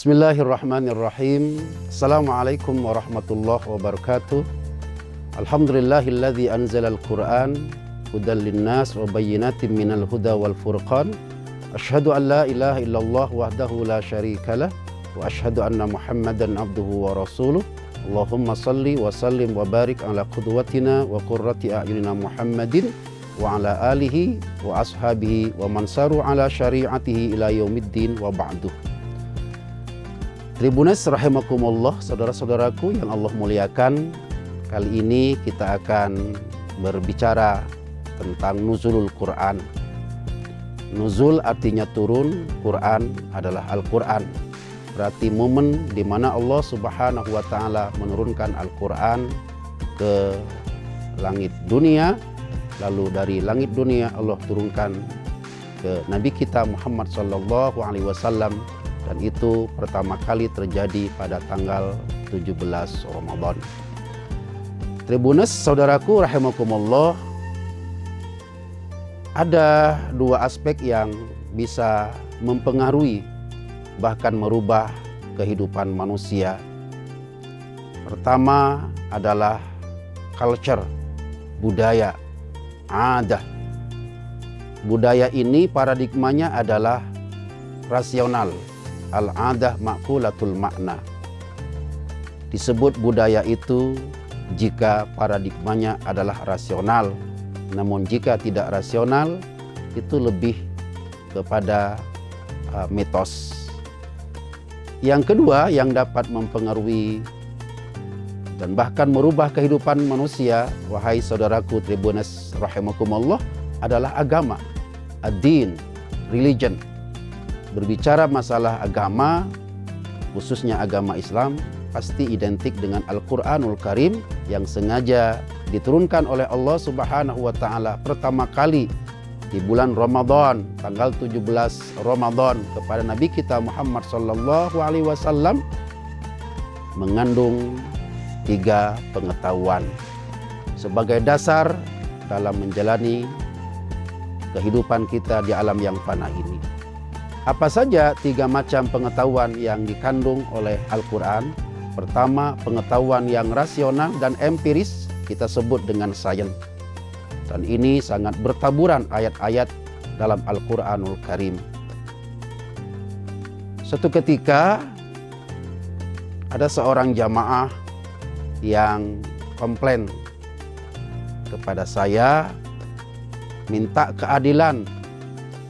Bismillahirrahmanirrahim. Assalamualaikum warahmatullahi wabarakatuh. Alhamdulillahilladzi anzalal Qur'an hudan linnas wa bayyinatin minal huda wal furqan. Asyhadu an la ilaha illallah wahdahu la syarikalah wa asyhadu anna Muhammadan abduhu wa rasuluh. Allahumma salli wa sallim wa barik ala qudwatina wa qurrati a'yunina Muhammadin wa ala alihi wa ashabihi wa man saru ala syari'atihi ila yaumiddin wa ba'du. Tribunes rahimakumullah, saudara-saudaraku yang Allah muliakan. Kali ini kita akan berbicara tentang nuzulul Quran. Nuzul artinya turun, Quran adalah Al-Quran. Berarti momen di mana Allah Subhanahu wa taala menurunkan Al-Quran ke langit dunia, lalu dari langit dunia Allah turunkan ke Nabi kita Muhammad sallallahu alaihi wasallam. Dan itu pertama kali terjadi pada tanggal 17 Ramadan. Tribunes, saudaraku rahimakumullah, ada dua aspek yang bisa mempengaruhi bahkan merubah kehidupan manusia. Pertama adalah culture, budaya, adah. Budaya ini paradigmanya adalah rasional. Al-adah ma'kulatul makna. Disebut budaya itu jika paradigmanya adalah rasional. Namun jika tidak rasional, itu lebih kepada mitos. Yang kedua yang dapat mempengaruhi dan bahkan merubah kehidupan manusia, wahai saudaraku Tribunes rahimakumullah, adalah agama, ad-din, religion. Berbicara masalah agama, khususnya agama Islam, pasti identik dengan Al-Quranul Karim yang sengaja diturunkan oleh Allah Subhanahu wa taala pertama kali di bulan Ramadan, tanggal 17 Ramadan kepada Nabi kita Muhammad sallallahu alaihi wasallam, mengandung 3 pengetahuan sebagai dasar dalam menjalani kehidupan kita di alam yang fana ini. Apa saja 3 macam pengetahuan yang dikandung oleh Al-Quran? Pertama, pengetahuan yang rasional dan empiris, kita sebut dengan sains. Dan ini sangat bertaburan ayat-ayat dalam Al-Quranul Karim. Suatu ketika ada seorang jamaah yang komplain kepada saya, minta keadilan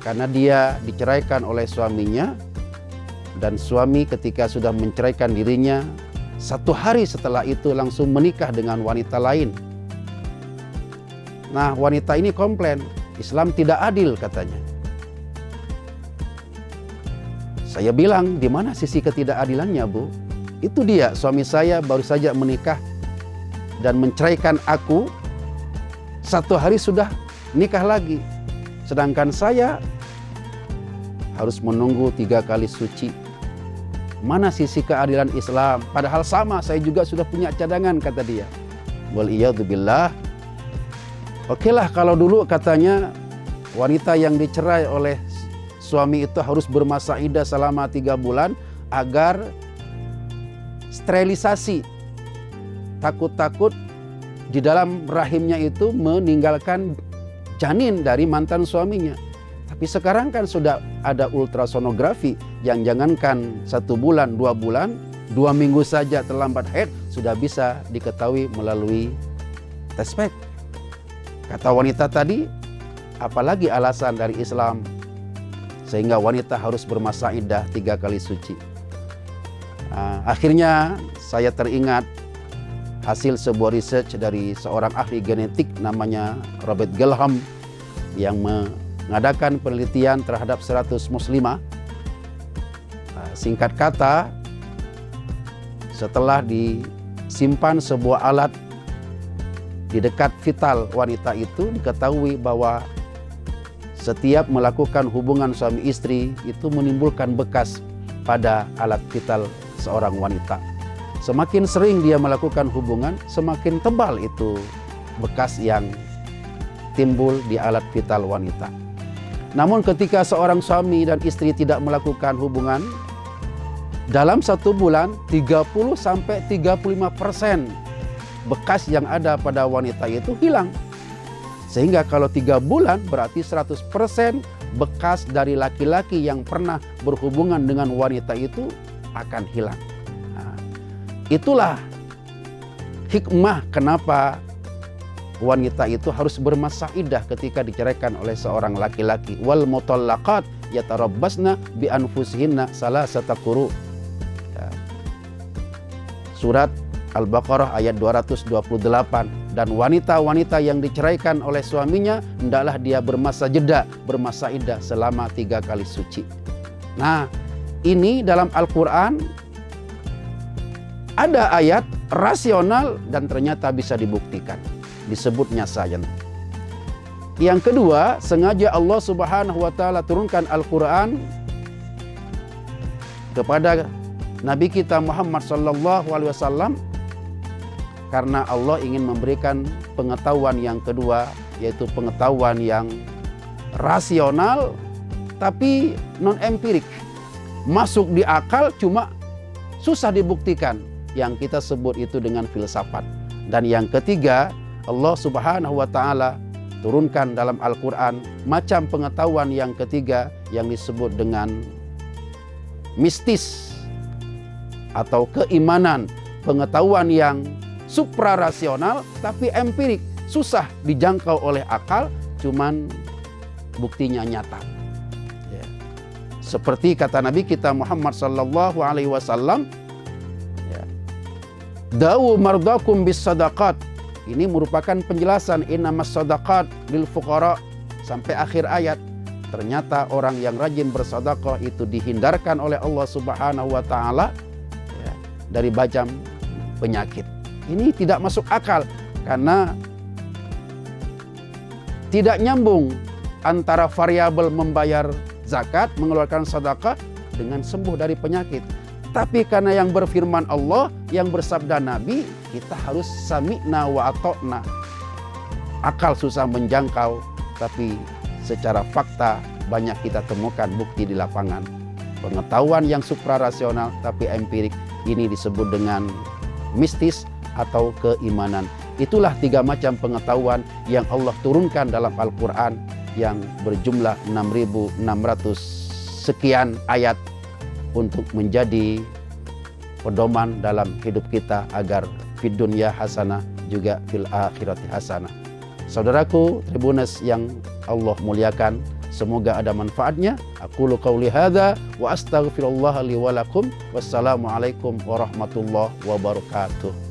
karena dia diceraikan oleh suaminya, dan suami ketika sudah menceraikan dirinya, 1 hari setelah itu langsung menikah dengan wanita lain. Nah, wanita ini komplain, Islam tidak adil katanya. Saya bilang, di mana sisi ketidakadilannya, Bu? Itu dia, suami saya baru saja menikah dan menceraikan aku, 1 hari sudah nikah lagi. Sedangkan saya harus menunggu 3 kali suci. Mana sisi keadilan Islam? Padahal sama, saya juga sudah punya cadangan, kata dia. Waliyadzubillah. Okelah kalau dulu katanya wanita yang dicerai oleh suami itu harus bermasa iddah selama 3 bulan agar sterilisasi. Takut-takut di dalam rahimnya itu meninggalkan janin dari mantan suaminya. Tapi sekarang kan sudah ada ultrasonografi yang jangankan 1 bulan, 2 bulan, 2 minggu saja terlambat haid sudah bisa diketahui melalui tes pack. Kata wanita tadi, apalagi alasan dari Islam sehingga wanita harus bermasa iddah 3 kali suci. Akhirnya saya teringat hasil sebuah research dari seorang ahli genetik namanya Robert Gelham yang mengadakan penelitian terhadap 100 muslimah. Singkat kata, setelah disimpan sebuah alat di dekat vital wanita itu, diketahui bahwa setiap melakukan hubungan suami istri itu menimbulkan bekas pada alat vital seorang wanita. Semakin sering dia melakukan hubungan, semakin tebal itu bekas yang timbul di alat vital wanita. Namun ketika seorang suami dan istri tidak melakukan hubungan, dalam 1 bulan 30 sampai 35% bekas yang ada pada wanita itu hilang. Sehingga kalau 3 bulan berarti 100% bekas dari laki-laki yang pernah berhubungan dengan wanita itu akan hilang. Nah, itulah hikmah kenapa wanita itu harus bermasa iddah ketika diceraikan oleh seorang laki-laki. Wal mutallaqat yatarabbasna bi anfusihinna salasata quru. Ya. Surat Al-Baqarah ayat 228. Dan wanita-wanita yang diceraikan oleh suaminya hendaklah dia bermasa jeda, bermasa iddah selama 3 kali suci. Nah, ini dalam Al-Quran ada ayat rasional dan ternyata bisa dibuktikan. Disebutnya sains. Yang kedua, sengaja Allah Subhanahu wa taala turunkan Al-Quran kepada Nabi kita Muhammad sallallahu alaihi wasallam karena Allah ingin memberikan pengetahuan yang kedua, yaitu pengetahuan yang rasional tapi non empirik. Masuk di akal cuma susah dibuktikan. Yang kita sebut itu dengan filsafat. Dan yang ketiga, Allah Subhanahu wa taala turunkan dalam Al-Quran macam pengetahuan yang ketiga yang disebut dengan mistis atau keimanan, pengetahuan yang suprarasional tapi empirik, susah dijangkau oleh akal, cuman buktinya nyata. Ya. Seperti kata Nabi kita Muhammad sallallahu alaihi wasallam, ya, dawu mardakum bis sadaqat. Ini merupakan penjelasan innamas sadaqat lil fuqara sampai akhir ayat. Ternyata orang yang rajin bersedekah itu dihindarkan oleh Allah Subhanahu wa taala, ya, dari macam penyakit. Ini tidak masuk akal karena tidak nyambung antara variabel membayar zakat, mengeluarkan sedekah dengan sembuh dari penyakit. Tapi karena yang berfirman Allah, yang bersabda Nabi, kita harus sami'na wa ata'na. Akal susah menjangkau, tapi secara fakta banyak kita temukan bukti di lapangan. Pengetahuan yang suprarasional tapi empirik, ini disebut dengan mistis atau keimanan. Itulah 3 macam pengetahuan yang Allah turunkan dalam Al-Quran yang berjumlah 6.600 sekian ayat untuk menjadi pedoman dalam hidup kita agar fid dunya hasanah juga fil akhirati hasanah. Saudaraku Tribuners yang Allah muliakan, semoga ada manfaatnya. Aqulu qauli hadza wa astaghfirullah li wa lakum. Wassalamualaikum warahmatullahi wabarakatuh.